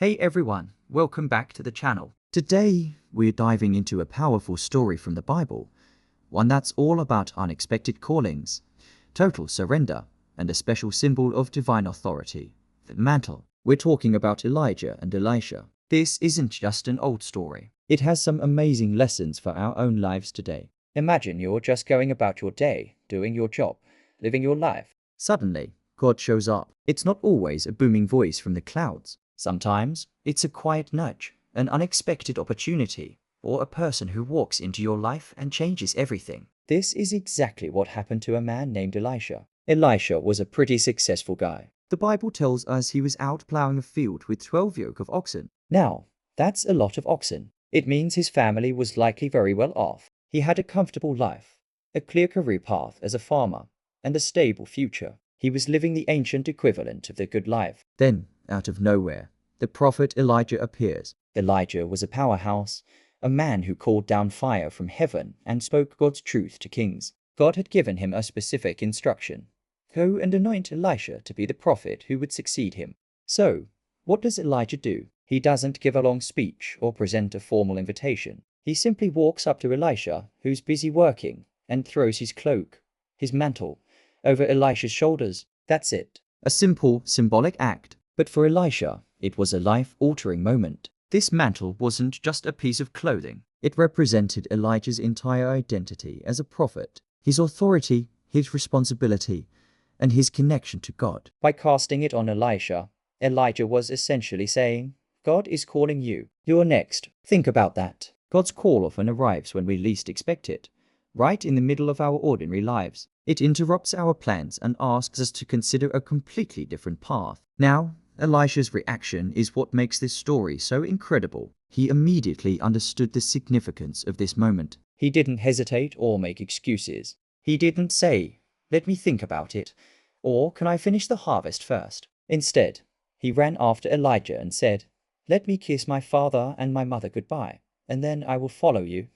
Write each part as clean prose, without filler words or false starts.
Hey everyone, welcome back to the channel. Today, we're diving into a powerful story from the Bible, one that's all about unexpected callings, total surrender, and a special symbol of divine authority, the mantle. We're talking about Elijah and Elisha. This isn't just an old story. It has some amazing lessons for our own lives today. Imagine you're just going about your day, doing your job, living your life. Suddenly, God shows up. It's not always a booming voice from the clouds. Sometimes, it's a quiet nudge, an unexpected opportunity, or a person who walks into your life and changes everything. This is exactly what happened to a man named Elisha. Elisha was a pretty successful guy. The Bible tells us he was out plowing a field with 12 yoke of oxen. Now, that's a lot of oxen. It means his family was likely very well off. He had a comfortable life, a clear career path as a farmer, and a stable future. He was living the ancient equivalent of the good life. Then, out of nowhere, the prophet Elijah appears. Elijah was a powerhouse, a man who called down fire from heaven and spoke God's truth to kings. God had given him a specific instruction. Go and anoint Elisha to be the prophet who would succeed him. So, what does Elijah do? He doesn't give a long speech or present a formal invitation. He simply walks up to Elisha, who's busy working, and throws his cloak, his mantle, over Elisha's shoulders. That's it. A simple, symbolic act. But for Elisha, it was a life-altering moment. This mantle wasn't just a piece of clothing. It represented Elijah's entire identity as a prophet, his authority, his responsibility, and his connection to God. By casting it on Elisha, Elijah was essentially saying, God is calling you. You're next. Think about that. God's call often arrives when we least expect it, right in the middle of our ordinary lives. It interrupts our plans and asks us to consider a completely different path. Now, Elisha's reaction is what makes this story so incredible. He immediately understood the significance of this moment. He didn't hesitate or make excuses. He didn't say, let me think about it, or can I finish the harvest first? Instead, he ran after Elijah and said, let me kiss my father and my mother goodbye, and then I will follow you.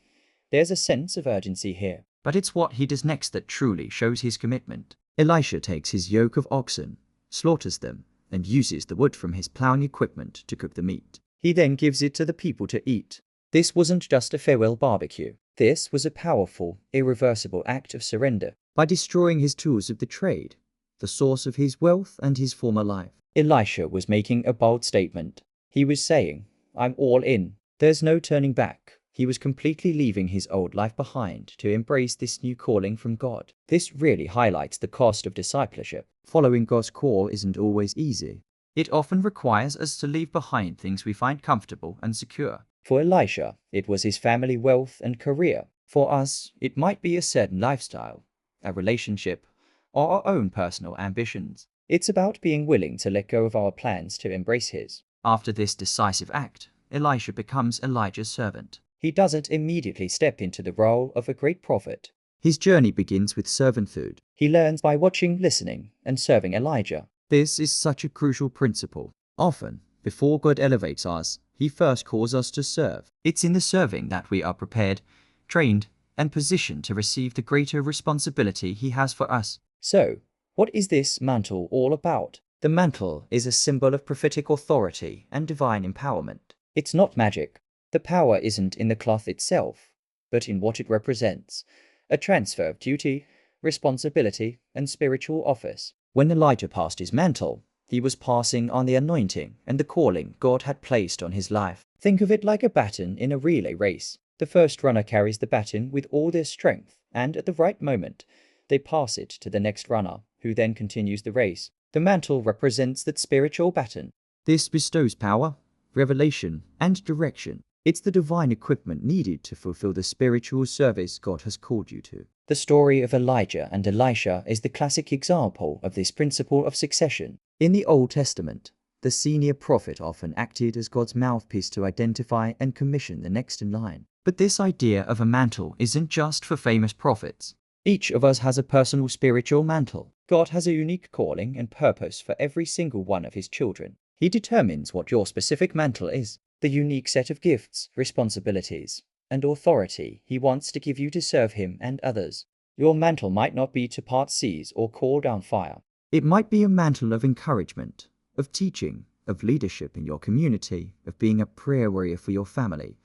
There's a sense of urgency here. But it's what he does next that truly shows his commitment. Elisha takes his yoke of oxen, slaughters them, and uses the wood from his plowing equipment to cook the meat. He then gives it to the people to eat. This wasn't just a farewell barbecue. This was a powerful, irreversible act of surrender. By destroying his tools of the trade, the source of his wealth and his former life, Elisha was making a bold statement. He was saying, I'm all in. There's no turning back. He was completely leaving his old life behind to embrace this new calling from God. This really highlights the cost of discipleship. Following God's call isn't always easy. It often requires us to leave behind things we find comfortable and secure. For Elisha, it was his family, wealth, and career. For us, it might be a certain lifestyle, a relationship, or our own personal ambitions. It's about being willing to let go of our plans to embrace his. After this decisive act, Elisha becomes Elijah's servant. He doesn't immediately step into the role of a great prophet. His journey begins with servanthood. He learns by watching, listening, and serving Elijah. This is such a crucial principle. Often, before God elevates us, he first calls us to serve. It's in the serving that we are prepared, trained, and positioned to receive the greater responsibility he has for us. So, what is this mantle all about? The mantle is a symbol of prophetic authority and divine empowerment. It's not magic. The power isn't in the cloth itself, but in what it represents, a transfer of duty, responsibility, and spiritual office. When Elijah passed his mantle, he was passing on the anointing and the calling God had placed on his life. Think of it like a baton in a relay race. The first runner carries the baton with all their strength, and at the right moment, they pass it to the next runner, who then continues the race. The mantle represents that spiritual baton. This bestows power, revelation, and direction. It's the divine equipment needed to fulfill the spiritual service God has called you to. The story of Elijah and Elisha is the classic example of this principle of succession. In the Old Testament, the senior prophet often acted as God's mouthpiece to identify and commission the next in line. But this idea of a mantle isn't just for famous prophets. Each of us has a personal spiritual mantle. God has a unique calling and purpose for every single one of his children. He determines what your specific mantle is, the unique set of gifts, responsibilities, and authority he wants to give you to serve him and others. Your mantle might not be to part seas or call down fire. It might be a mantle of encouragement, of teaching, of leadership in your community, of being a prayer warrior for your family,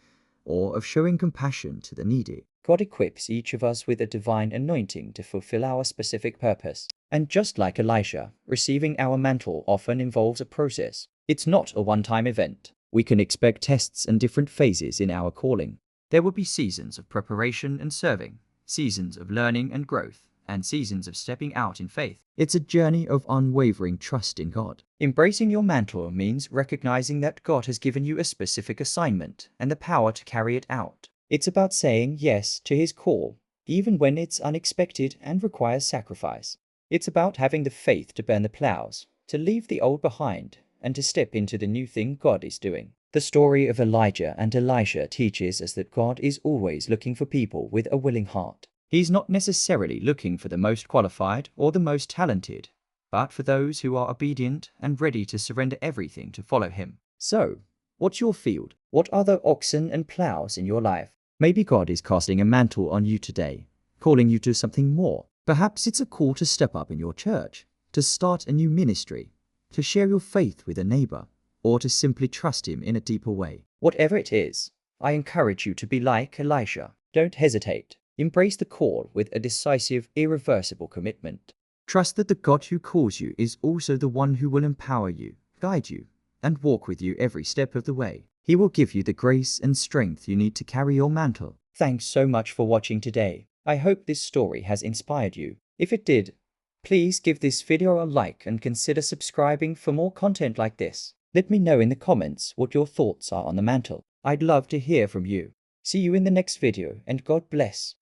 or of showing compassion to the needy. God equips each of us with a divine anointing to fulfill our specific purpose. And just like Elisha, receiving our mantle often involves a process. It's not a one-time event. We can expect tests and different phases in our calling. There will be seasons of preparation and serving, seasons of learning and growth, and seasons of stepping out in faith. It's a journey of unwavering trust in God. Embracing your mantle means recognizing that God has given you a specific assignment and the power to carry it out. It's about saying yes to His call, even when it's unexpected and requires sacrifice. It's about having the faith to burn the plows, to leave the old behind, and to step into the new thing God is doing. The story of Elijah and Elisha teaches us that God is always looking for people with a willing heart. He's not necessarily looking for the most qualified or the most talented, but for those who are obedient and ready to surrender everything to follow Him. So, what's your field? What are the oxen and plows in your life? Maybe God is casting a mantle on you today, calling you to something more. Perhaps it's a call to step up in your church, to start a new ministry, to share your faith with a neighbor, or to simply trust Him in a deeper way. Whatever it is, I encourage you to be like Elisha. Don't hesitate. Embrace the call with a decisive, irreversible commitment. Trust that the God who calls you is also the one who will empower you, guide you, and walk with you every step of the way. He will give you the grace and strength you need to carry your mantle. Thanks so much for watching today. I hope this story has inspired you. If it did, please give this video a like and consider subscribing for more content like this. Let me know in the comments what your thoughts are on the mantle. I'd love to hear from you. See you in the next video, and God bless.